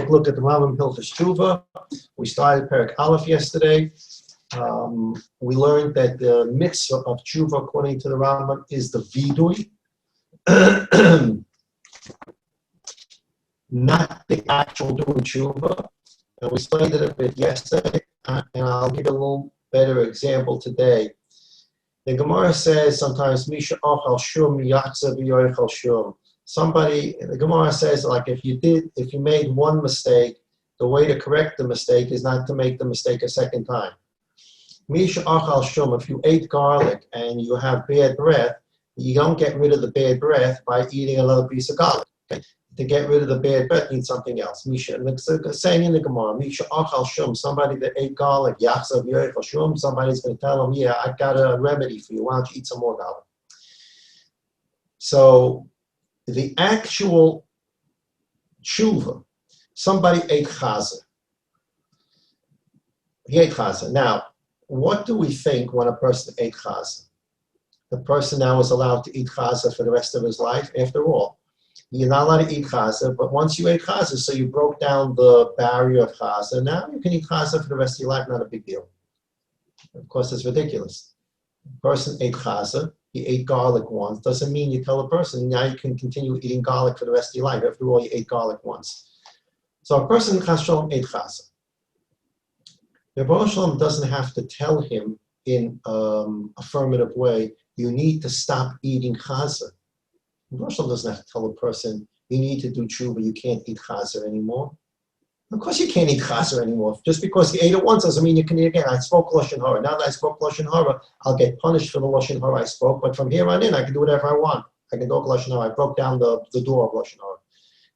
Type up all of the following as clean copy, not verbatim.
a look at the Rambam Hilchos Teshuvah. We started Perek Aleph yesterday. We learned that the mitzvah of Teshuvah, according to the Rambam, is the vidui, not the actual doing Teshuvah. And we explained it a bit yesterday, and I'll give you a little better example today. The Gemara says sometimes, Misha ochal shum yachza v'yochal shum. Somebody, the Gemara says, like if you made one mistake, the way to correct the mistake is not to make the mistake a second time. Misha achal shum, if you ate garlic and you have bad breath, you don't get rid of the bad breath by eating another piece of garlic. Okay? To get rid of the bad breath means something else. Misha, saying in the Gemara, Misha achal shum, somebody that ate garlic, yachzav yochal shum, somebody's going to tell him, yeah, I've got a remedy for you. Why don't you eat some more garlic? So the actual Teshuvah, somebody ate chaza. He ate chaza. Now, what do we think when a person ate chaza? The person now is allowed to eat chaza for the rest of his life. After all, you're not allowed to eat chaza, but once you ate chaza, so you broke down the barrier of chaza, now you can eat chaza for the rest of your life, not a big deal. Of course, it's ridiculous. A person ate chaza, he ate garlic once, doesn't mean you tell a person, now you can continue eating garlic for the rest of your life. After all, you ate garlic once. So a person, chas shalom, ate chaza. The Rebbe Shalom doesn't have to tell him in affirmative way, you need to stop eating chaza. The Rebbe Shalom doesn't have to tell a person, you need to do tshuva, you can't eat chaza anymore. Of course you can't eat chaza anymore. Just because you ate it once doesn't mean you can eat again. I spoke Lashon Hara. Now that I spoke Lashon Hara, I'll get punished for the Lashon Hara I spoke, but from here on in, I can do whatever I want. I can talk Lashon Hara. I broke down the door of Lashon Hara.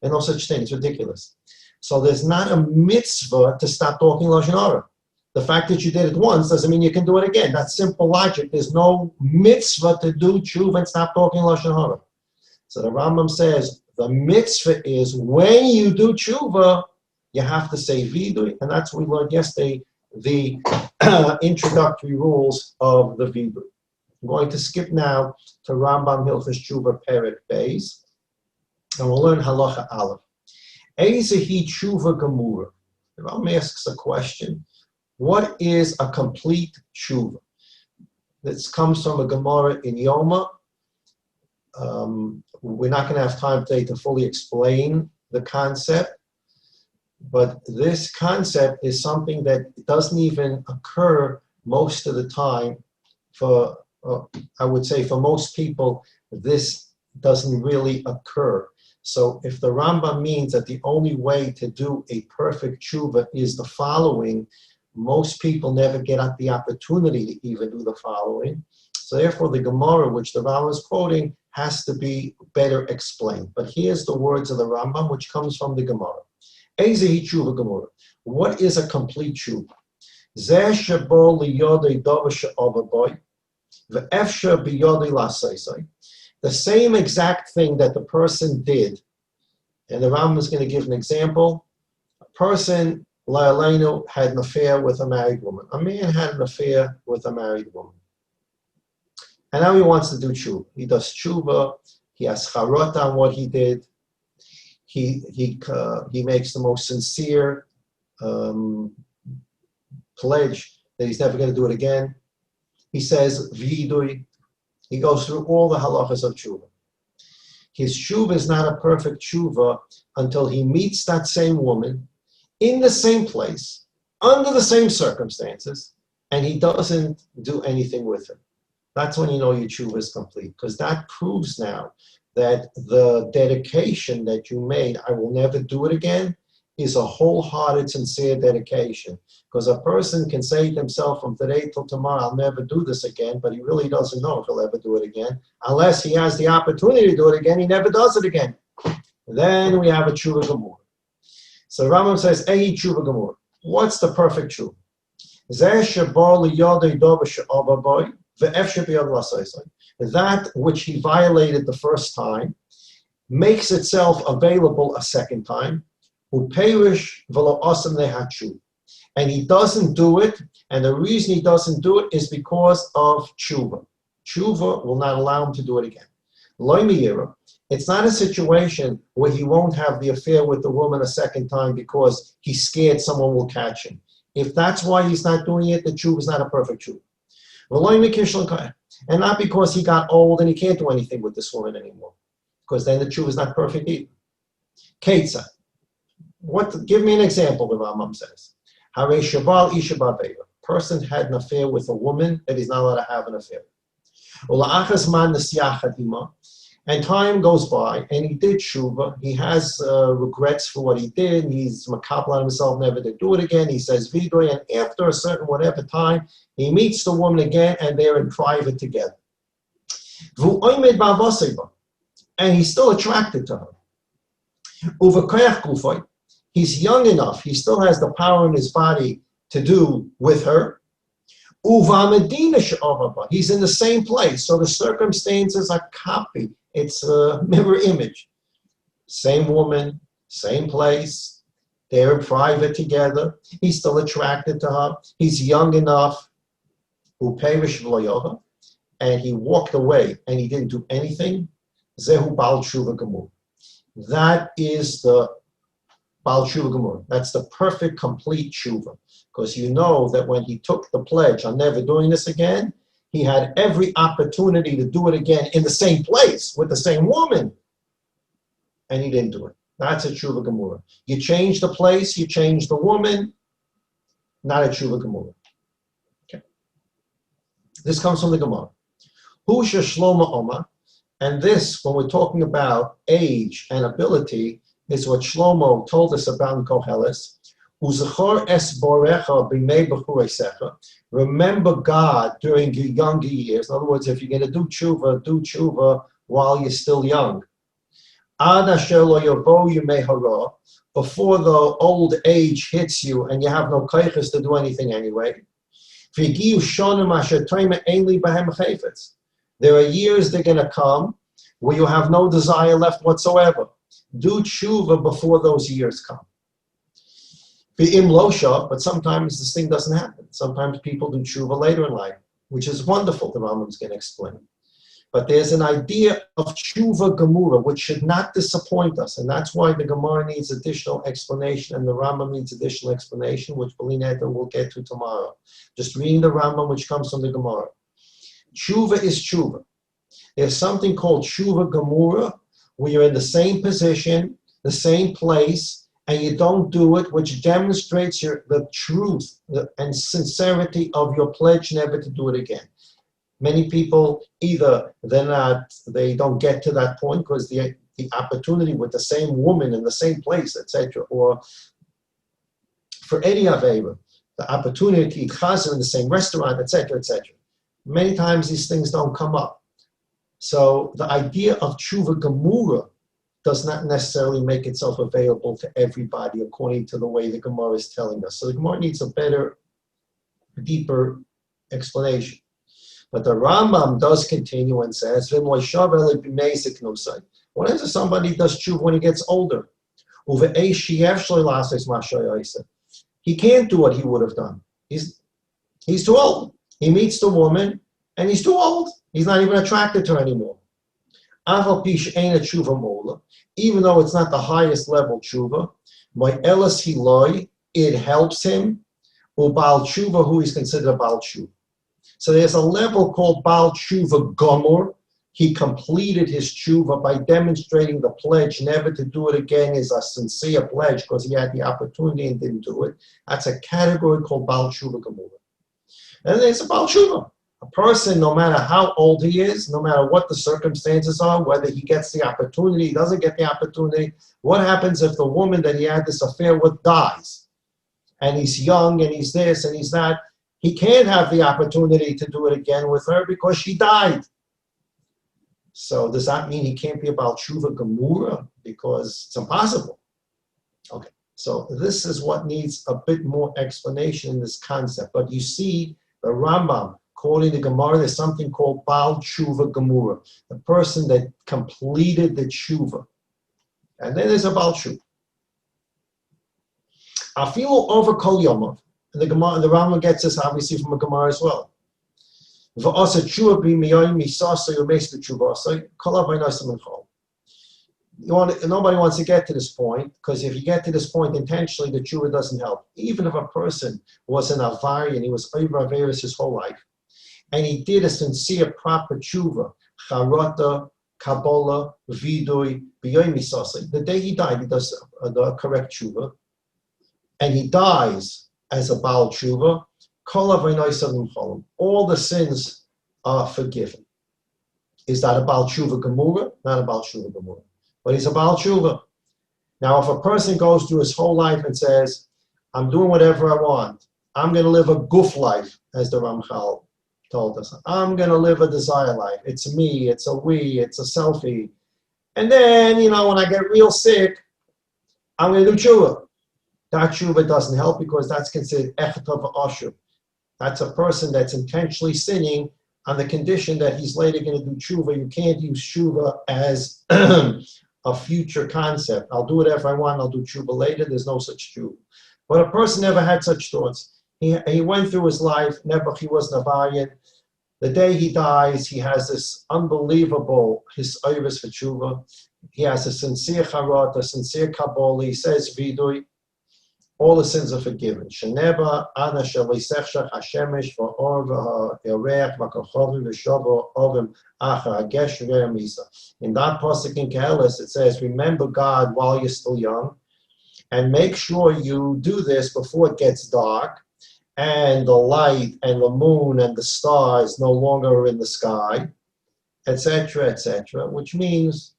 And no such thing. It's ridiculous. So there's not a mitzvah to stop talking Lashon Hara. The fact that you did it once doesn't mean you can do it again. That's simple logic. There's no mitzvah to do tshuva and stop talking Lashon Hara. So the Rambam says the mitzvah is when you do tshuva, you have to say vidui, and that's what we learned yesterday, the introductory rules of the vidui. I'm going to skip now to Rambam Hilchos Teshuvah Perek Beis, and we'll learn Halacha Aleph. Eizehi Teshuvah Gemura. The Rambam asks a question. What is a complete Teshuvah? This comes from a Gemara in Yoma. We're not going to have time today to fully explain the concept, but this concept is something that doesn't even occur most of the time. For I would say for most people, this doesn't really occur. So if the Rambam means that the only way to do a perfect tshuva is the following, most people never get the opportunity to even do the following. So therefore the Gemara, which the Rambam is quoting, has to be better explained. But here's the words of the Rambam, which comes from the Gemara. Eizehi Teshuvah Gemara. What is a complete tshuva? Zeh shebo liyodei davar she'ova boy, ve'efshar biyodei la'asosei. The same exact thing that the person did, and the Rambam is going to give an example. A person, La'aleinu, had an affair with a married woman. A man had an affair with a married woman. And now he wants to do tshuva. He does tshuva. He has charot on what he did. He makes the most sincere pledge that he's never going to do it again. He says vidui. He goes through all the halachas of tshuva. His tshuva is not a perfect tshuva until he meets that same woman in the same place, under the same circumstances, and he doesn't do anything with her. That's when you know your tshuva is complete, because that proves now that the dedication that you made, I will never do it again, is a wholehearted, sincere dedication. Because a person can say to himself, from today till tomorrow, I'll never do this again, but he really doesn't know if he'll ever do it again. Unless he has the opportunity to do it again, he never does it again. Then we have a Teshuvah Gemur. So Rambam says, Ehi Teshuvah Gemur. What's the perfect Teshuvah? Zeh shebo liyodei davar she'ova boy, ve'efshar biyodei la'asosei. That which he violated the first time makes itself available a second time. Uperish v'lo osam lehatshuv. And he doesn't do it, and the reason he doesn't do it is because of tshuva. Tshuva will not allow him to do it again. Lo miyira, It's not a situation where he won't have the affair with the woman a second time because he's scared someone will catch him. If that's why he's not doing it, the tshuva is not a perfect tshuva. And not because he got old and he can't do anything with this woman anymore, because then the tshuva is not perfect either. Ketza. Give me an example, the Rambam says. Hare shabal isha ba'avera. Person had an affair with a woman that he's not allowed to have an affair. And time goes by, and he did tshuva. He has regrets for what he did. He's makabel on himself never to do it again. He says vidoy, and after a certain whatever time, he meets the woman again, and they're in private together. And he's still attracted to her. He's young enough. He still has the power in his body to do with her. He's in the same place, so the circumstances are copied. It's a mirror image. Same woman, same place. They're in private together. He's still attracted to her. He's young enough. And he walked away and he didn't do anything. Zehu Baal Tshuva Gemur. That is the Baal Tshuva Gemur. That's the perfect, complete tshuva. Because you know that when he took the pledge on never doing this again, he had every opportunity to do it again in the same place with the same woman. And he didn't do it. That's a tshuva gemura. You change the place, you change the woman, not a tshuva gemura. Okay. This comes from the Gemara. Husha Shlomo Oma. And this, when we're talking about age and ability, is what Shlomo told us about in Koheles. Remember God during your younger years. In other words, if you're going to do tshuva while you're still young. Before the old age hits you and you have no kaiches to do anything anyway. There are years they're going to come where you have no desire left whatsoever. Do tshuva before those years come. Be'im losha, but sometimes this thing doesn't happen. Sometimes people do tshuva later in life, which is wonderful, the Rambam's going to explain. But there's an idea of tshuva gemura, which should not disappoint us, and that's why the Gemara needs additional explanation, and the Rambam needs additional explanation, which Belina will get to tomorrow. Just reading the Rambam, which comes from the Gemara. Tshuva is tshuva. There's something called tshuva gemura, where you're in the same position, the same place, and you don't do it, which demonstrates the truth and sincerity of your pledge never to do it again. Many people, either they don't get to that point because the opportunity with the same woman in the same place, etc., or for any avera, the opportunity to eat chazer in the same restaurant, etc., etc. Many times these things don't come up. So the idea of tshuva gemura does not necessarily make itself available to everybody according to the way the Gemara is telling us. So the Gemara needs a better, deeper explanation. But the Rambam does continue and says, what if somebody does tshuva when he gets older? He can't do what he would have done. He's too old. He meets the woman and he's too old. He's not even attracted to her anymore. Even though it's not the highest level tshuva, it helps him. Baal tshuva, who is considered a Baal tshuva. So there's a level called Baal tshuva gomor. He completed his tshuva by demonstrating the pledge never to do it again is a sincere pledge because he had the opportunity and didn't do it. That's a category called Baal tshuva gomor. And there's a Baal tshuva. A person, no matter how old he is, no matter what the circumstances are, whether he gets the opportunity, he doesn't get the opportunity, what happens if the woman that he had this affair with dies? And he's young and he's this and he's that. He can't have the opportunity to do it again with her because she died. So does that mean he can't be about tshuva gemura? Because it's impossible. Okay, so this is what needs a bit more explanation in this concept. But you see, the Rambam, quoting the Gemara, there's something called Baal Tshuva Gemura, the person that completed the tshuva. And then there's a Baal Tshuva. Afilu over Kol Yomov. And the Rambam gets this obviously from a Gemara as well. Nobody wants to get to this point, because if you get to this point intentionally, the tshuva doesn't help. Even if a person was an avari and he was over averis his whole life, and he did a sincere, proper tshuva, charata, kabbalah, vidui, b'yomi sasei. The day he died, he does the correct tshuva, and he dies as a baal tshuva. All the sins are forgiven. Is that a baal tshuva gemura? Not a baal tshuva gemura. But he's a baal tshuva. Now, if a person goes through his whole life and says, I'm doing whatever I want, I'm going to live a guf life, as the Ramchal told us. I'm going to live a desire life. It's me, it's a we, it's a selfie. And then, when I get real sick, I'm going to do tshuva. That tshuva doesn't help, because that's considered echtav ashur. That's a person that's intentionally sinning on the condition that he's later going to do tshuva. You can't use tshuva as a future concept. I'll do whatever I want, I'll do tshuva later. There's no such tshuva. But a person never had such thoughts. He went through his life, never, he was Navarian. The day he dies, he has this unbelievable hisoiris for tshuva. He has a sincere charot, a sincere kabbalah. He says vidui. All the sins are forgiven. Sheneba ana shelisechshach hashemesh va'or v'ha'erech v'kachovim v'shovo ovim acha hagesh v'emisa. In that pasuk in Kehelis, it says, remember God while you're still young, and make sure you do this before it gets dark, and the light and the moon and the stars no longer are in the sky, etc., which means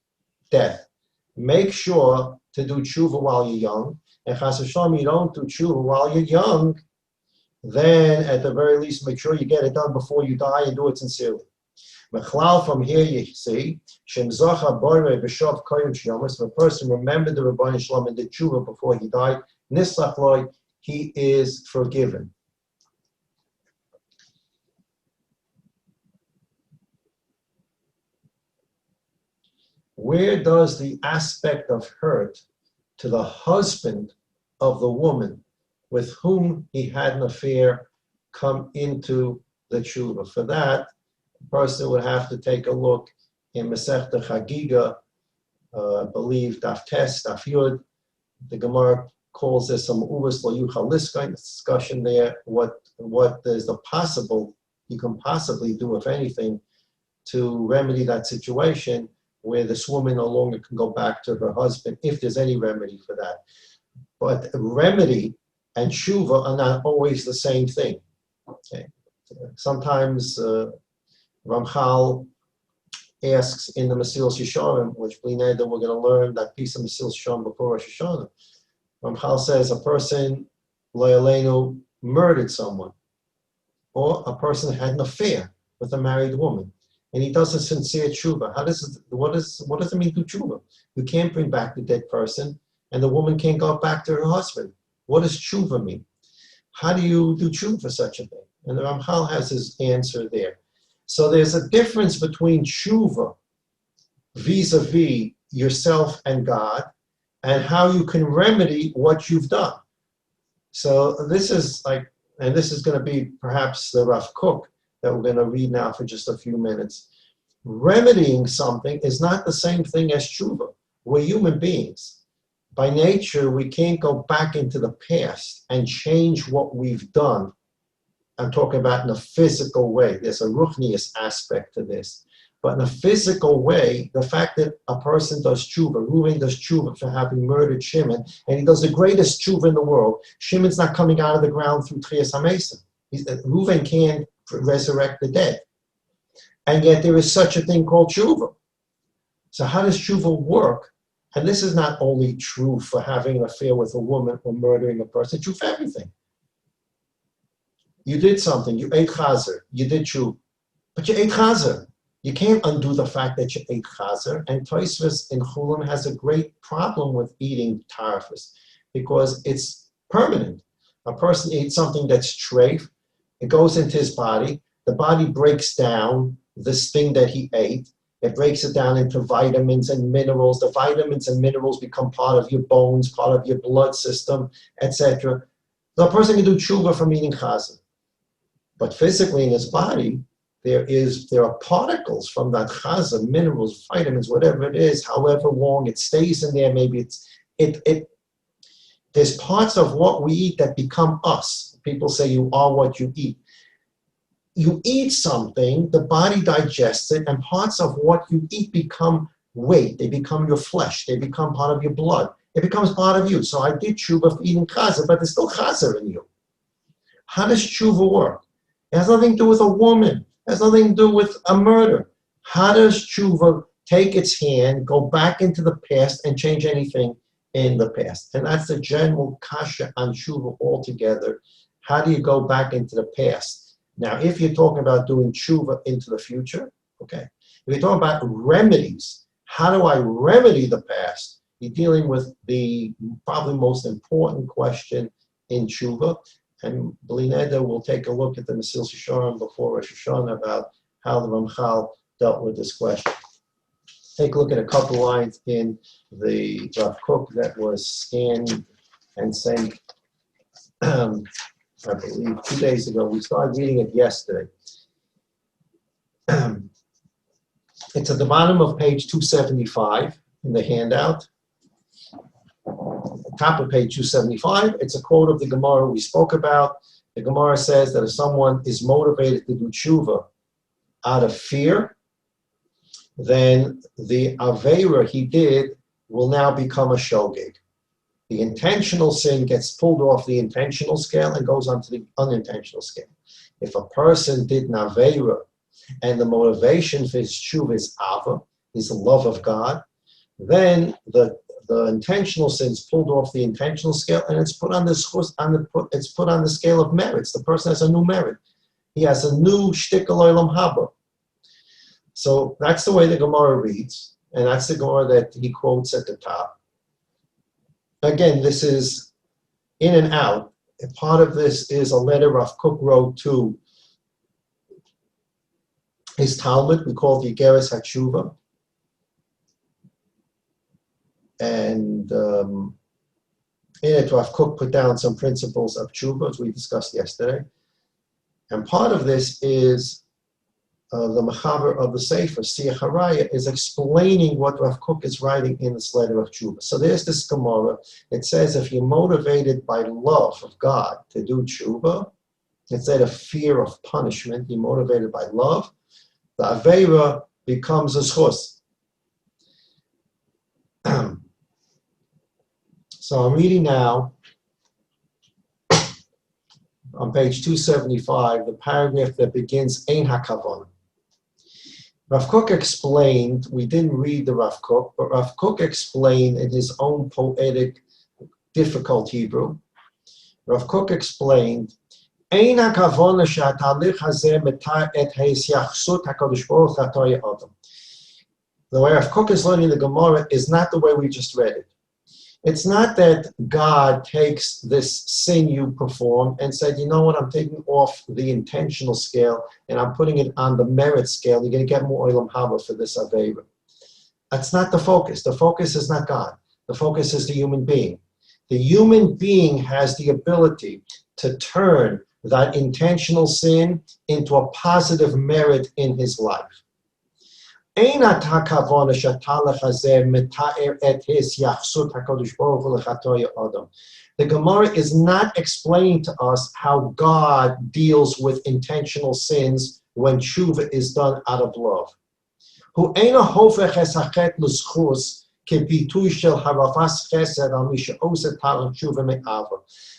death. Make sure to do tshuva while you're young. And chas v'shalom, you don't do tshuva while you're young, then at the very least make sure you get it done before you die and do it sincerely. Mechlal, from here you see, Shem Zocha Borei B'Shov Koyim Shyomis, if a person remembered the Rebbeinu Shalom and did tshuva before he died, Nislach Loi, he is forgiven. Where does the aspect of hurt to the husband of the woman with whom he had an affair come into the tshuva? For that, the person would have to take a look in Masechta Chagiga, I believe Daf Tes, Daf Yud. The Gemara calls this some uvas lo yuchal liskain discussion there. What is the possible you can possibly do, if anything, to remedy that situation where this woman no longer can go back to her husband, if there's any remedy for that. But remedy and tshuva are not always the same thing. Okay. Sometimes Ramchal asks in the Mesilas Yesharim, which we're going to learn that piece of Mesilas Yesharim before Rosh Hashanah. Ramchal says a person, lo yaleinu, murdered someone, or a person had an affair with a married woman, and he does a sincere tshuva. What does it mean to tshuva? You can't bring back the dead person, and the woman can't go back to her husband. What does tshuva mean? How do you do tshuva for such a thing? And the Ramchal has his answer there. So there's a difference between tshuva vis-a-vis yourself and God, and how you can remedy what you've done. So this is this is going to be perhaps the Rav Kook that we're going to read now for just a few minutes. Remedying something is not the same thing as tshuva. We're human beings. By nature, we can't go back into the past and change what we've done. I'm talking about in a physical way. There's a ruchnius aspect to this. But in a physical way, the fact that a person does tshuva, Reuven does tshuva for having murdered Shimon, and he does the greatest tshuva in the world. Shimon's not coming out of the ground through Trias HaMesim. Reuven can't resurrect the dead. And yet there is such a thing called tshuva. So how does tshuva work? And this is not only true for having an affair with a woman or murdering a person, it's true for everything. You did something, you ate chazer, you did tshuva, but you ate chazer. You can't undo the fact that you ate chazer. And Tosfos in Chulam has a great problem with eating tarfus because it's permanent. A person eats something that's treif, it goes into his body, the body breaks down this thing that he ate, it breaks it down into vitamins and minerals. The vitamins and minerals become part of your bones, part of your blood system, etc. The person can do tshuva from eating chazer. But physically in his body, there are particles from that chaza, minerals, vitamins, whatever it is, however long it stays in there, maybe there's parts of what we eat that become us. People say you are what you eat. You eat something, the body digests it, and parts of what you eat become weight. They become your flesh. They become part of your blood. It becomes part of you. So I did tshuva for eating chaza, but there's still chaza in you. How does tshuva work? It has nothing to do with a woman. It has nothing to do with a murder. How does tshuva take its hand, go back into the past, and change anything in the past? And that's the general kasha on tshuva altogether. How do you go back into the past? Now, if you're talking about doing tshuva into the future, okay. If you're talking about remedies, how do I remedy the past? You're dealing with the probably most important question in tshuva. And Blineda will take a look at the Mesil Shishorim before Rosh Hashanah about how the Ramchal dealt with this question. Take a look at a couple lines in the Rav Kook that was scanned and sent, I believe, 2 days ago. We started reading it yesterday. It's at the bottom of page 275 in the handout. Top of page 275, it's a quote of the Gemara we spoke about. The Gemara says that if someone is motivated to do tshuva out of fear, then the aveira he did will now become a shogeg. The intentional sin gets pulled off the intentional scale and goes onto the unintentional scale. If a person did an aveira and the motivation for his tshuva is ava, is the love of God, then the intentional sin is pulled off the intentional scale and it's put on the scale of merits. The person has a new merit. He has a new shtick aloylam haba. So that's the way the Gemara reads, and that's the Gemara that he quotes at the top. Again, this is in and out. A part of this is a letter Rav Kook wrote to his Talmud. We call it the Igeres HaTshuva. And in it, Rav Kook put down some principles of tshuva, as we discussed yesterday. And part of this is the Mechaber of the Sefer, Siyach Haraya, is explaining what Rav Kook is writing in this letter of tshuva. So there's this Gemara. It says if you're motivated by love of God to do tshuva, instead of fear of punishment, you're motivated by love, the Aveira becomes a schus. So I'm reading now on page 275, the paragraph that begins Ein HaKavon. Rav Kook explained, we didn't read the Rav Kook, but Rav Kook explained in his own poetic, difficult Hebrew. Rav Kook explained, Ein HaKavon she'atalich hazeh metah et ha'esyachsut HaKadosh Baruch Hu chatoy adam. The way Rav Kook is learning the Gemara is not the way we just read it. It's not that God takes this sin you perform and said, you know what, I'm taking off the intentional scale and I'm putting it on the merit scale. You're going to get more olam haba for this aveira. That's not the focus. The focus is not God. The focus is the human being. The human being has the ability to turn that intentional sin into a positive merit in his life. The Gemara is not explaining to us how God deals with intentional sins when tshuva is done out of love.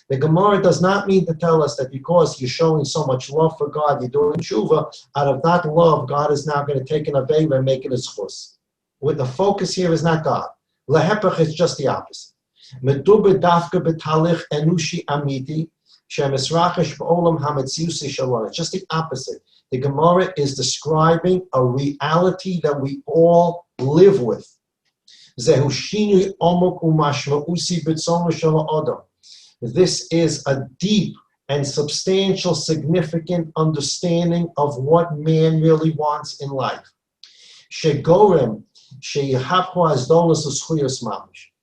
The Gemara does not mean to tell us that because you're showing so much love for God, you're doing tshuva, out of that love, God is now going to take an aveva and make it a schus. With the focus here is not God. Lehepech is just the opposite. Medube dafka betalich enushi amiti, shemisrachish b'olam hametziusi shalom. It's just the opposite. The Gemara is describing a reality that we all live with. Zehu shinui omok umashma'usi b'tzomu shalom odom. This is a deep and substantial, significant understanding of what man really wants in life.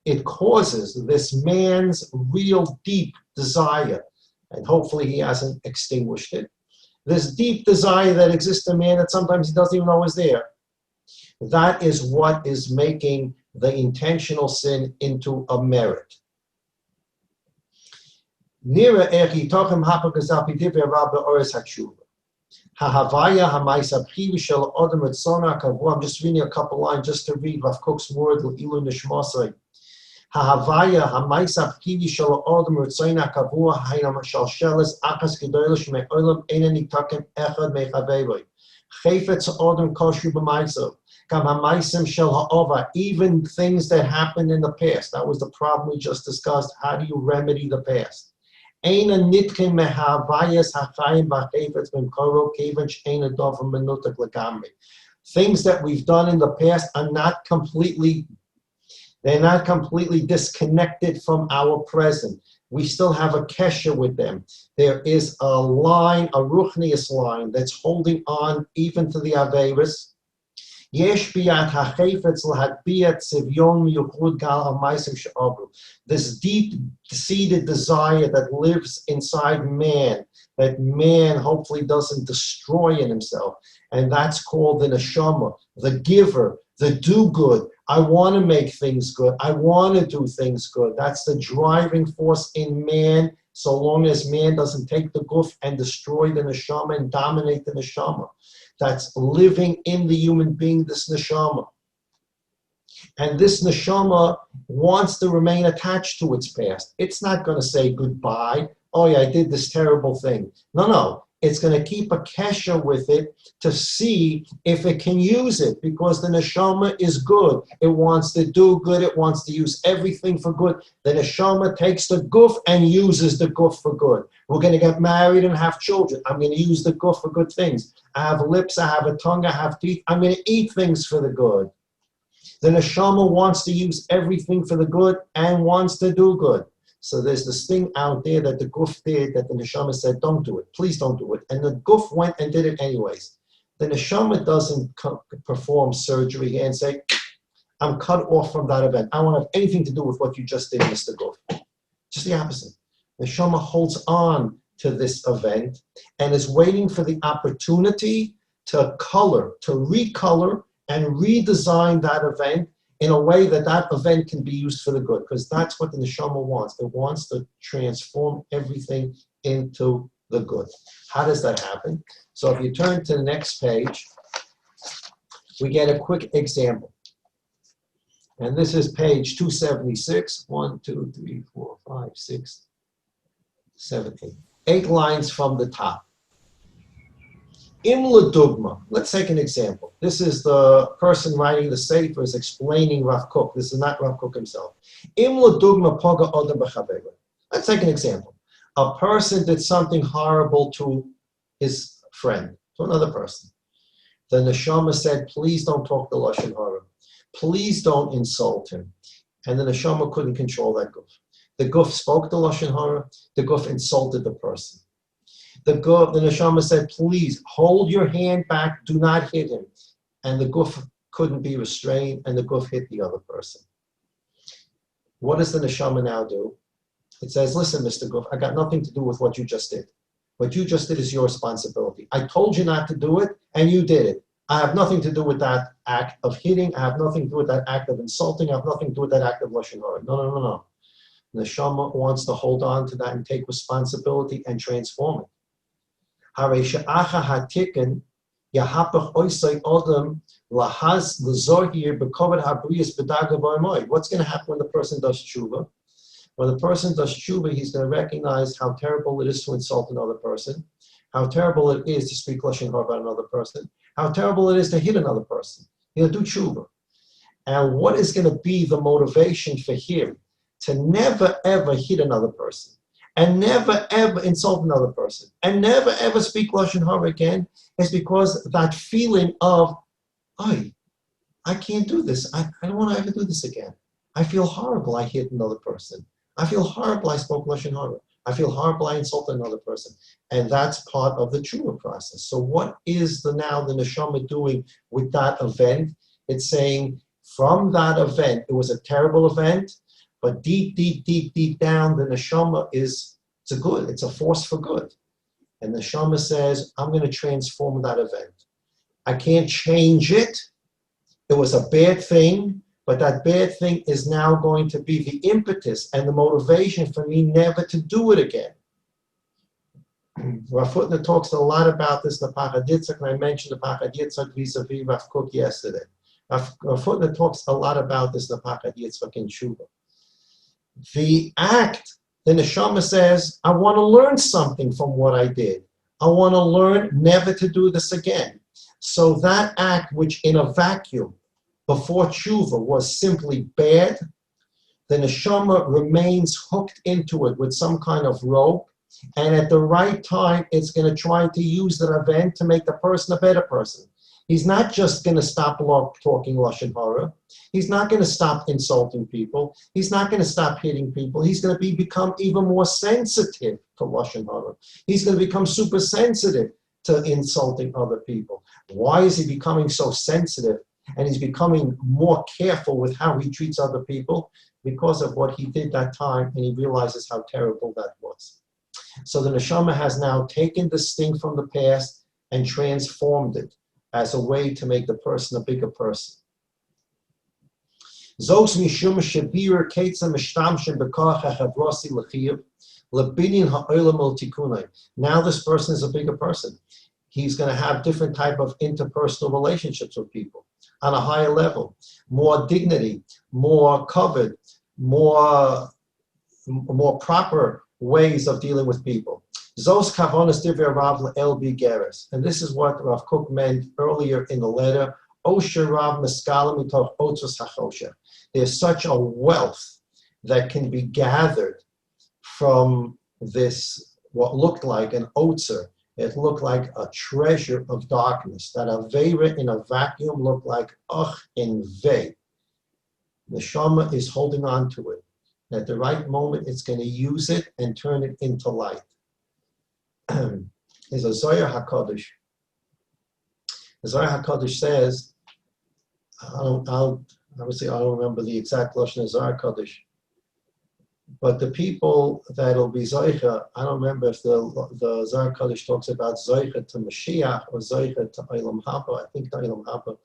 It causes this man's real deep desire, and hopefully he hasn't extinguished it, this deep desire that exists in man that sometimes he doesn't even know is there. That is what is making the intentional sin into a merit. Nira echi tochem hapagazal pidivya rabbe ores hatshuva. Hahavaya hamaisa privi shel odem etzona kavu. I'm just reading a couple lines just to read Rav Kook's word ilu nishmosai. Hahavaya hamaisa privi shel odem etzona kavu hayam shal sheles achas gedolos me'olam ena nitakem echad mechavevoi. Chayfetz odem koshu b'maisa. Kam hamaisim shel ha'ova. Even things that happened in the past. That was the problem we just discussed. How do you remedy the past? Things that we've done in the past are not completely disconnected from our present. We still have a kesher with them. There is a line, a ruchnius line, that's holding on even to the Averis. This deep-seated desire that lives inside man, that man hopefully doesn't destroy in himself. And that's called the neshama, the giver, the do-good. I want to make things good. I want to do things good. That's the driving force in man, so long as man doesn't take the guf and destroy the neshama and dominate the neshama. That's living in the human being, this neshama. And this neshama wants to remain attached to its past. It's not going to say goodbye. Oh yeah, I did this terrible thing. No. It's going to keep a kesher with it to see if it can use it, because the neshama is good. It wants to do good. It wants to use everything for good. The neshama takes the guf and uses the guf for good. We're going to get married and have children. I'm going to use the guf for good things. I have lips, I have a tongue, I have teeth. I'm going to eat things for the good. The neshama wants to use everything for the good and wants to do good. So there's this thing out there that the guf did that the neshama said, don't do it. Please don't do it. And the guf went and did it anyways. The neshama doesn't perform surgery and say, I'm cut off from that event. I don't have anything to do with what you just did, Mr. Guf. Just the opposite. The neshama holds on to this event and is waiting for the opportunity to color, to recolor and redesign that event in a way that that event can be used for the good, because that's what the neshama wants. It wants to transform everything into the good. How does that happen? So if you turn to the next page, we get a quick example. And this is page 276. 1, 2, 3, 4, 5, 6, 7, 8. 8 lines from the top. Imla Dugma. Let's take an example. This is the person writing the Sefer is explaining Rav Kook. This is not Rav Kook himself. Imla Dugma Poga Odem B'Chaveva. Let's take an example. A person did something horrible to his friend, to another person. The neshama said, please don't talk the Lashon Hara. Please don't insult him. And the neshama couldn't control that guf. The guf spoke the Lashon Hara. The guf insulted the person. The neshama said, please hold your hand back, do not hit him. And the guf couldn't be restrained, and the guf hit the other person. What does the neshama now do? It says, listen, Mr. Guf, I got nothing to do with what you just did. What you just did is your responsibility. I told you not to do it, and you did it. I have nothing to do with that act of hitting. I have nothing to do with that act of insulting. I have nothing to do with that act of lashon hara. No. The neshama wants to hold on to that and take responsibility and transform it. What's going to happen when the person does teshuvah? When the person does teshuvah, he's going to recognize how terrible it is to insult another person, how terrible it is to speak lashon hara about another person, how terrible it is to hit another person. He'll do teshuvah. And what is going to be the motivation for him to never ever hit another person, and never ever insult another person, and never ever speak lashon hara again, is because that feeling of, I can't do this. I don't want to ever do this again. I feel horrible. I hit another person. I feel horrible. I spoke lashon hara. I feel horrible. I insulted another person, and that's part of the teshuvah process. So, what is now the neshama doing with that event? It's saying from that event, it was a terrible event. But deep down, the neshama it's a good. It's a force for good. And the neshama says, I'm going to transform that event. I can't change it. It was a bad thing, but that bad thing is now going to be the impetus and the motivation for me never to do it again. Rav Hutner talks a lot about this in the Pachad Yitzchak, and I mentioned the Pachad Yitzchak vis-a-vis Rav Kook yesterday. Rav Hutner talks a lot about this in the Pachad Yitzchak in Teshuvah. The act, the neshama says, I want to learn something from what I did. I want to learn never to do this again. So that act, which in a vacuum before Teshuvah was simply bad, the neshama remains hooked into it with some kind of rope, and at the right time, it's going to try to use that event to make the person a better person. He's not just going to stop talking Lashon Hara. He's not going to stop insulting people. He's not going to stop hitting people. He's going to become even more sensitive to Lashon Hara. He's going to become super sensitive to insulting other people. Why is he becoming so sensitive? And he's becoming more careful with how he treats other people because of what he did that time, and he realizes how terrible that was. So the neshama has now taken this thing from the past and transformed it as a way to make the person a bigger person. Now this person is a bigger person. He's going to have different type of interpersonal relationships with people on a higher level, more dignity, more covered, more proper ways of dealing with people. Zos kavonas divrei Rav le'el bigeres. And this is what Rav Kook meant earlier in the letter. Osher Rav meskalim mitoch otzos hachosha. There's such a wealth that can be gathered from this, what looked like an otzer. It looked like a treasure of darkness. That aveira in a vacuum looked like ach in vei. Neshama is holding on to it. At the right moment, it's going to use it and turn it into light. There's a Zohar HaKadosh. The Zohar HaKadosh says, obviously I don't remember the exact lashon of Zohar HaKadosh, but the people that'll be Zohar, I don't remember if the Zohar HaKadosh talks about Zohar to Mashiach or Zohar to Olam Haba. I think to Olam Haba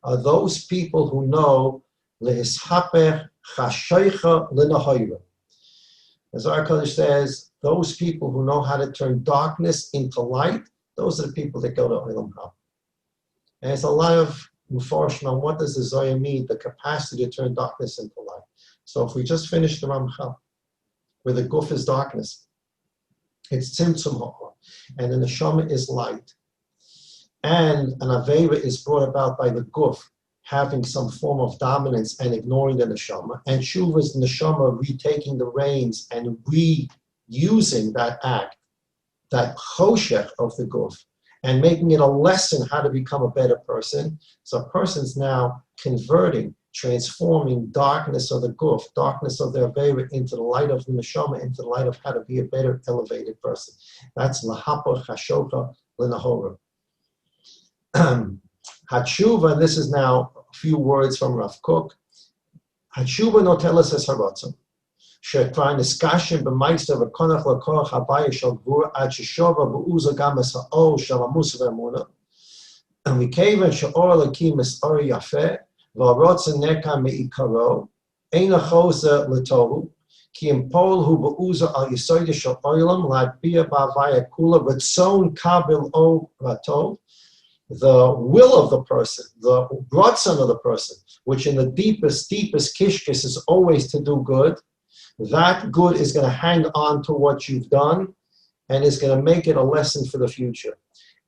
are those people who know lehishaper chashoicha lenahayra. As Zohar HaKadosh says, those people who know how to turn darkness into light, those are the people that go to Olam Haba. And there's a lot of information on what does the Zohar mean, the capacity to turn darkness into light. So if we just finish the Ramchal, where the guf is darkness, it's tzimtzum ha'or, and the neshama is light, and an aveira is brought about by the guf having some form of dominance and ignoring the neshama, and Teshuvah is the neshama retaking the reins and reusing that act, that choshech of the guf, and making it a lesson how to become a better person. So a person's now converting, transforming darkness of the guf, darkness of their aveira into the light of the neshama, into the light of how to be a better, elevated person. That's lahapa chashocha lenahora. Teshuvah, and this is now a few words from Rav Kook. Teshuvah notelas es haratzon. She'kvar niskashim b'maister v'konach l'korach habaya shel gvura ad sheshova b'uza gam es ha'or shel amus v'emuna. And we came and she'or l'kim es or yafeh v'arotzon neka me'ikaro ein achosa l'tohu ki impol hu b'uza al yisoida shel oilam l'adbia b'avaya kula v'tzon kabil o ratov. The will of the person, the ratzon of the person, which in the deepest kishkis is always to do good, that good is going to hang on to what you've done and is going to make it a lesson for the future.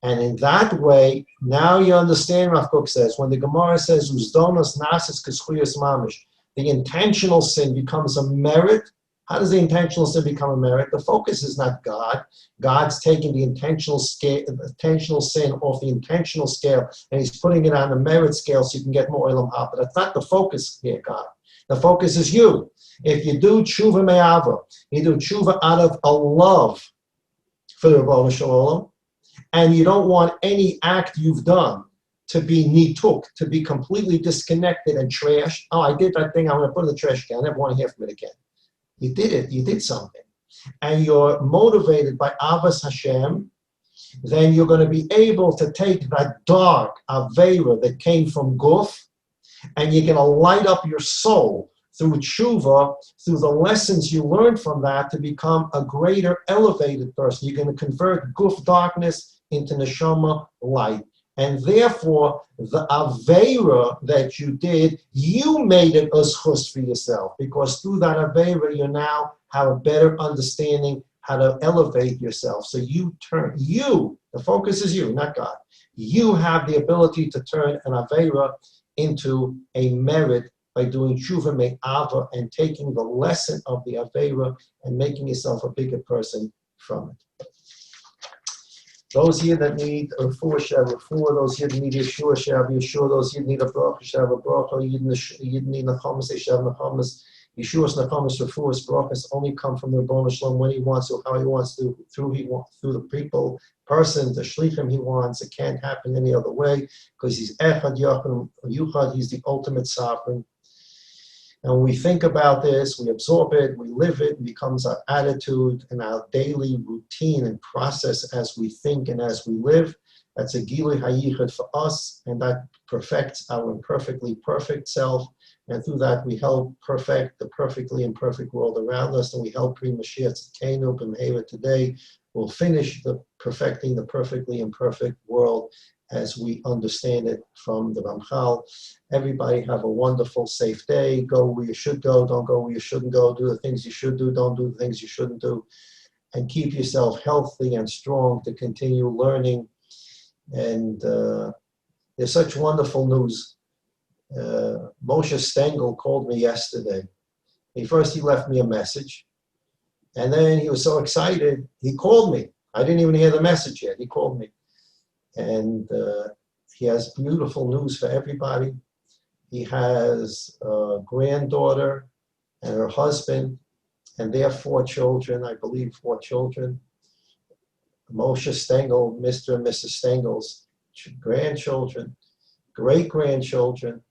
And in that way, now you understand, Rav Kook says, when the Gemara says, Uzdonos nasis k'schuyos mamish, the intentional sin becomes a merit. How does the intentional sin become a merit? The focus is not God. God's taking the intentional sin off the intentional scale, and he's putting it on the merit scale so you can get more Olam Haba. That's not the focus here, God. The focus is you. If you do Teshuvah me'ava, you do Teshuvah out of a love for the Rebbeinu Shalom, and you don't want any act you've done to be nituk, to be completely disconnected and trashed. Oh, I did that thing, I'm going to put it in the trash can. I never want to hear from it again. You did it. You did something. And you're motivated by Avas Hashem, then you're going to be able to take that dark Avera that came from Guf, and you're going to light up your soul through Teshuvah, through the lessons you learned from that, to become a greater elevated person. You're going to convert Guf darkness into Neshama light. And therefore, the Avera that you did, you made it a zchus for yourself, because through that Avera, you now have a better understanding how to elevate yourself. So the focus is you, not God. You have the ability to turn an Avera into a merit by doing Teshuvah Me'ava and taking the lesson of the Avera and making yourself a bigger person from it. Those here that need a refuah shall have refuah. Those here that need Yeshua shall have Yeshua. Those here that need a bracha shall have a bracha. You need nachamas, they shall have nachamas. Yeshua's nachamas, refuah's brachas only come from the Rebbeinu Shalom when he wants to, how he wants to, through the people, person, the shlichim he wants. It can't happen any other way, because he's echad yuchad. He's the ultimate sovereign. And when we think about this, we absorb it, we live it, it becomes our attitude and our daily routine and process as we think and as we live. That's a Gilui HaYichud for us, and that perfects our imperfectly perfect self. And through that, we help perfect the perfectly imperfect world around us, and we help bring Mashiach Tzidkenu B'Meira today. We'll finish the perfecting the perfectly imperfect world as we understand it from the Ramchal. Everybody have a wonderful, safe day. Go where you should go. Don't go where you shouldn't go. Do the things you should do. Don't do the things you shouldn't do. And keep yourself healthy and strong to continue learning. And there's such wonderful news. Moshe Stengel called me yesterday. First he left me a message. And then he was so excited, he called me. I didn't even hear the message yet. He called me. And he has beautiful news for everybody. He has a granddaughter and her husband and their 4 children, I believe 4 children. Moshe Stengel, Mr. and Mrs. Stengel's grandchildren, great-grandchildren,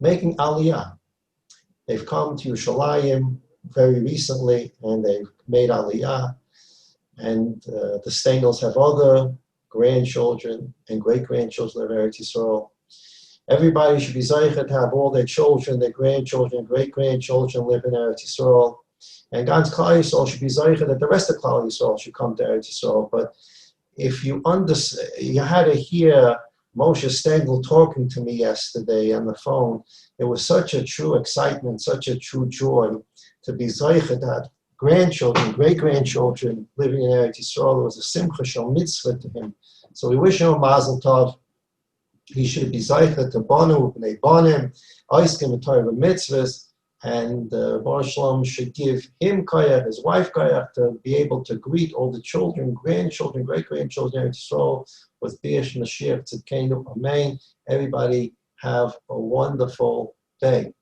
making Aliyah. They've come to Yerushalayim very recently, and they've made Aliyah. And the Stengels have other grandchildren and great-grandchildren of Eretz Yisrael. Everybody should be zeichet to have all their children, their grandchildren, great-grandchildren live in Eretz Yisrael. And God's Klal Yisrael should be zeichet that the rest of Klal Yisrael should come to Eretz Yisrael. But if you had to hear Moshe Stengel talking to me yesterday on the phone, it was such a true excitement, such a true joy to be zeichet that grandchildren, great-grandchildren living in Eretz Yisrael. It was a simcha shel mitzvah to him. So we wish him a mazel tov. He should be zeichet to banu b'nei banim, oiskim v'torah mitzvahs, and Baruch Shalom should give him koyach, his wife koyach, to be able to greet all the children, grandchildren, great-grandchildren in Eretz Yisrael with B'yesh Mashiach Tzidkenu Amen. Everybody have a wonderful day.